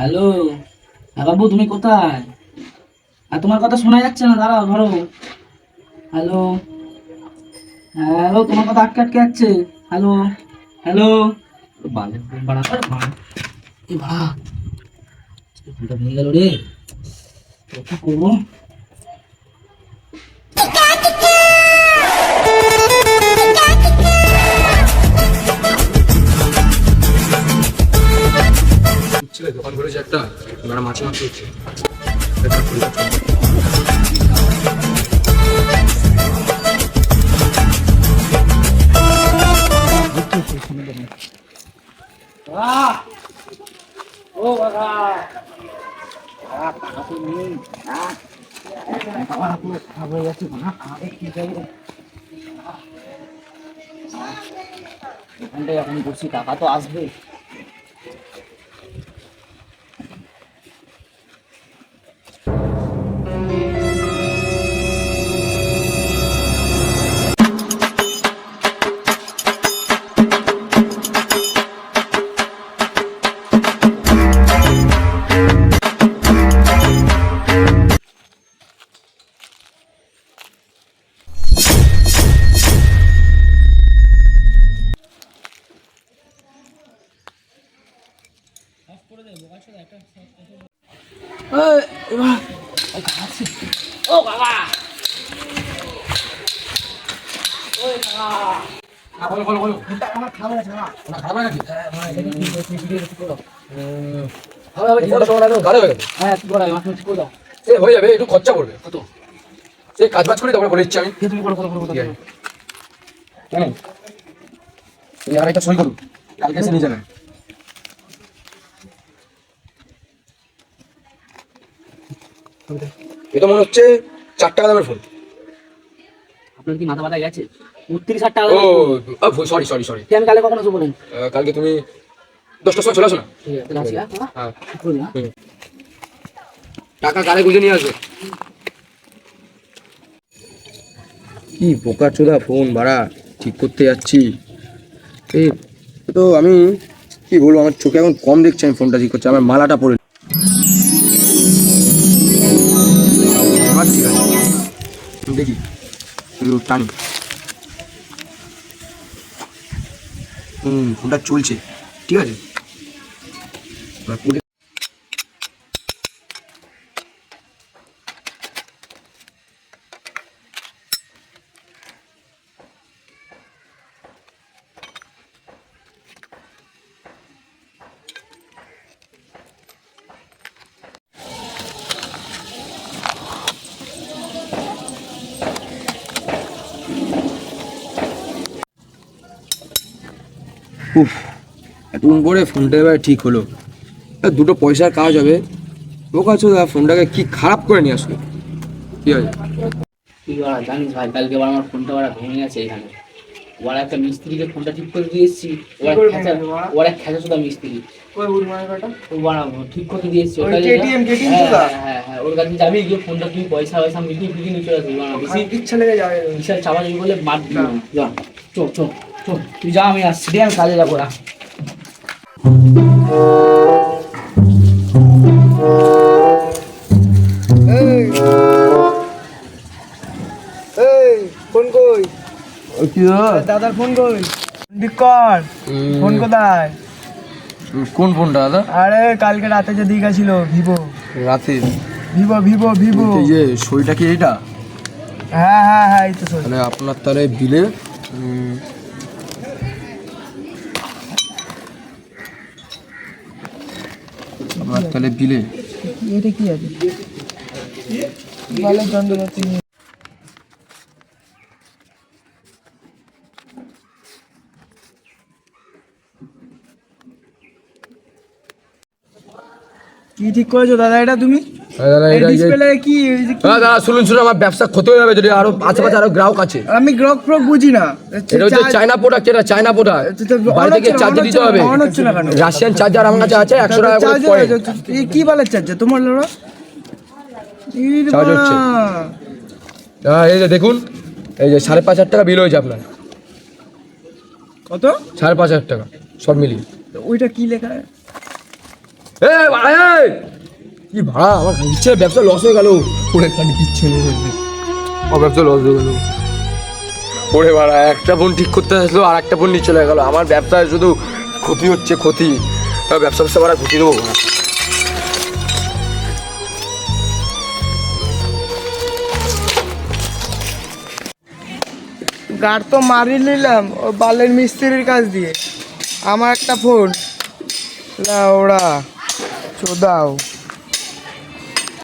Hello. হ্যাঁ বাবু, তুমি কোথায়? আর তোমার কথা শোনা যাচ্ছে না, দাঁড়াও ধরো। হ্যালো। হ্যাঁ হ্যালো, তোমার কথা আটকে আটকে যাচ্ছে। হ্যালো। হ্যালো। বালে ফোন বাড়া কর মা। এ বাড়া, ফোনটা ভেঙে গেল রে। তো কি করবো? ছেলে দোকান করেছে একটা, ওরা মাছ মাছ করছে। ও বাবা, টাকা তো নেই। বাবা পুরো খারাপ হয়ে যাচ্ছে, মা আমাকে কি যাবে? এখানটায় এখন বসি, টাকা তো আসবে। ও বাবা, ওই বাবা, বলো বলো বলো, আমার খাবার আছে না। খারাপ হয় নাকি? হ্যাঁ, কি করা আমার ঠিক করে দাও। এ হয়ে যাবে, একটু খরচা পড়বে কত? সে কাজ বাজ করে তারপরে বলে দিচ্ছি আমি। তুমি করো করো করো করো। কেন এই আর একটা সই করুন, কালকে এসে নিয়ে যাবেন। এটা মনে হচ্ছে 4 টাকা দামের ফোন। আপনার কি মাথা ব্যথা গেছে? 39,000 টাকা। ও সরি সরি সরি, কেন কালে কখন আসবো বলেন? কালকে তুমি 10টার সময় চলে আসো না। ঠিক আছে, তাহলে আসি। হ্যাঁ, ঠিক করে দিন, হ্যাঁ? টাকা গাড়ি গুঁজে নিয়ে আসবে। কি পোকা চোদা ফোন ভাড়া ঠিক করতে যাচ্ছি। এই তো আমি কি বলবো, আমার চোখে এখন কম দেখছে, আমি ফোনটা ঠিক করছি, আমার মালাটা পরে। এবার ঠিক আছে, আমি দেখি একটু টানি। ফোনটা চলছে, ঠিক আছে। এবার পুরো এতক্ষণ পরে ফোনটা এবার ঠিক হলো। দুটো পয়সার কাজ হবে। বোকা চোদা ফোনটাকে কি খারাপ করে নিয়ে আসলো। কি আছে? কি বলা জানিস ভাই, কালকে আবার আমার ফোনটা ওরা ভেঙে গেছে এখানে। ওরা একটা মিস্ত্রিকে ফোনটা ঠিক করে দিয়ে এসেছি। ওরা খেঁচা শুধু মিস্ত্রি ঠিক করতে দিয়ে এসেছি। হ্যাঁ হ্যাঁ, ওর কাছে যাবি গিয়ে ফোনটা তুই পয়সা পয়সা মিটিয়ে ফিটিয়ে নিয়ে চলে আসবি। বেশি ইচ্ছা লেগে যাবে, বিশাল চাপা যাবি বলে মার দিবি না। যা চল চল চল, তুই যা, আমি আসছি রে, আমি কাজে যাবো। ফোন কই? কি দাদার ফোন কই? বিকর ফোন কোথায়? কোন ফোনটা দাদা? আরে কালকে রাতে যে দিঘা ছিল, ভিভো। রাতে? Vivo Vivo Vivo. এই যে সইটা কি এইটা? হ্যাঁ হ্যাঁ হ্যাঁ, এই তো সই। তাহলে আপনার তাহলে বিলে আপনার তাহলে বিলে এটা কি আছে? ভালো যন্ত্রপাতি নিয়ে। কি ঠিক করেছো দাদা এটা তুমি? ডিসপ্লে কি? দাদা শুনুন শুনুন, আমার ব্যবসা ক্ষতি হয়ে যাবে যদি আরো আশেপাশে আরো গ্রাহক আছে। আমি গ্রক ফ্রক বুঝি না। এটা হচ্ছে চায়না প্রোডাক্ট, এটা চায়না প্রোডাক্ট। বাড়ি থেকে চার্জ দিতে হবে। রাশিয়ান চার্জার আমার কাছে আছে, 100 টাকা করে পড়ে। কি বলে চার্জার তোমার লোড়া? চার্জ হচ্ছে। হ্যাঁ, এই যে দেখুন, এই যে 5,500 টাকা বিল হয়েছে আপনার। কত? 5,500 টাকা সব মিলিয়ে। ওইটা কি লেখা? এ ভাড়া এ! কি ভাড়া আমার ইচ্ছে ব্যবসা লস হয়ে গেল ওরে খালি কিচ্ছে আমার ব্যবসা লস হয়ে গেল ওরে ভাড়া একটা ফোন ঠিক করতে আসলো আর একটা ফোন নিয়ে চলে গেল আমার ব্যবসায় শুধু ক্ষতি হচ্ছে ক্ষতি ব্যবসা ভাড়া ক্ষতি দেবো ভাড়া গাড় তো মারি নিলাম ও বালের মিস্ত্রির কাজ দিয়ে। আমার একটা ফোন ওরা চোদাও।